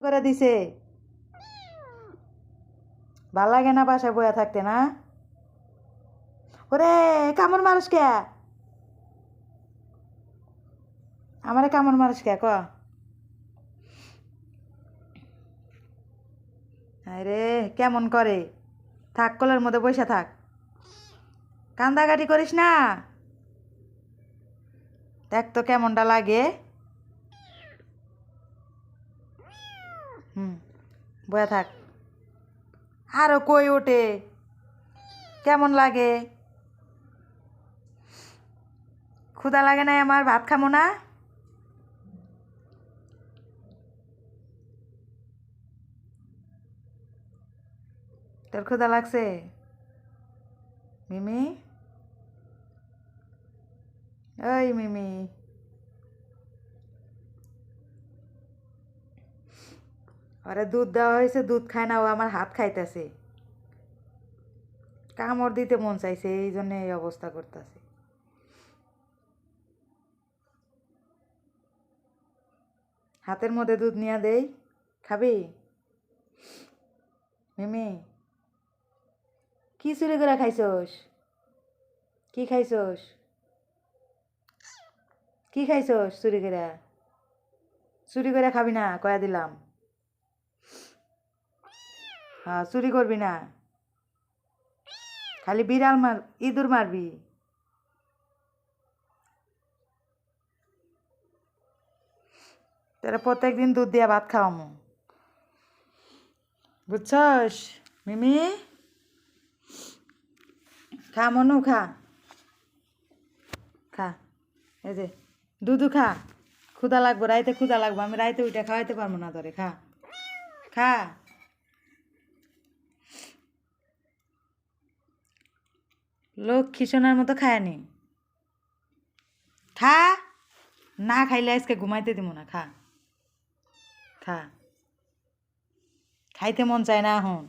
করে দিছে। ভাল লাগে না বাসায় বয়া থাকতে না? ওরে কামড় মারিস কে? আমারে কামড় মারিস কে ক? আরে কেমন করে? থাক কলের মধ্যে বসে থাক, কান্দাকাটি করিস না। দেখ তো কেমনটা লাগে। বয়া থাক। আরো কই ওঠে, কেমন লাগে? ক্ষুধা লাগে না আমার? ভাত খামো না? তোর ক্ষুধা লাগছে? মিমি, ওই মিমি, আরে দুধ দেওয়া হয়েছে, দুধ খায় না, ও আমার হাত খাইতেছে। কামড় দিতে মন চাইছে, এই জন্য এই অবস্থা করতেছে। হাতের মধ্যে দুধ নিয়ে দেই, খাবি? মিমি, কি চুরি করে খাইছস? কি খাইছস? কি খাইছস চুরি করে? চুরি করে খাবি না কয়া দিলাম। হ্যাঁ, চুরি করবি না, খালি বিড়াল মার, ইঁদুর মারবি। তোরা প্রত্যেকদিন দুধ দিয়া ভাত খাওয়ামু, বুঝছস? মিমি, খা মনু, খা খা, এই যে দুধু খা। ক্ষুধা লাগবো, রাইতে ক্ষুধা লাগবো, আমি রাইতে উঠে খাওয়াইতে পারবো না তোরে। খা খা। লক্ষ্মী সোনার মতো খায়নি। খা, না খাইলে আজকে ঘুমাইতে দিব না। খা খা, খাইতে মন চায় না এখন।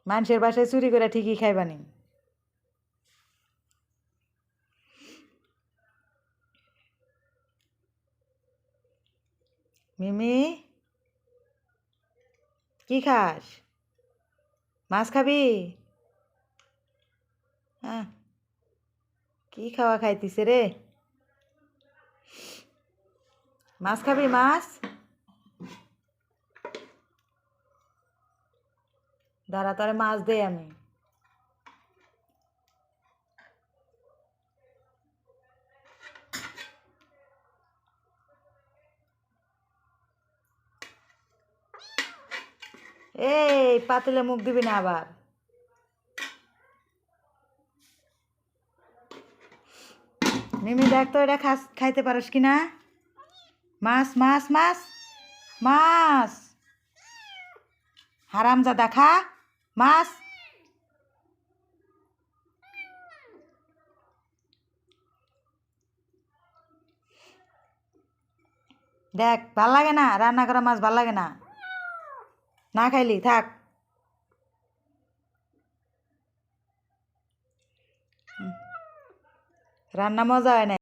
মানুষের বাসায় চুরি করে ঠিকই খাইবানি। মিমি, কি খাস? মাছ খাবি? হ্যাঁ, কি খাওয়া খাইতিছে রে? মাছ খাবি? মাছ দাঁড়া, তোরে মাছ দেই আমি। এই পাতিলে মুখ দিবি না আবার। মিমি দেখ তো এটা খাইতে পারস কি না? মাছ মাছ মাছ মাছ, হারামজাদা, খা মাছ। দেখ, ভাল লাগে না? রান্না করা মাছ ভাল লাগে না? না খাইলি থাক। রান্না মজা হয় না।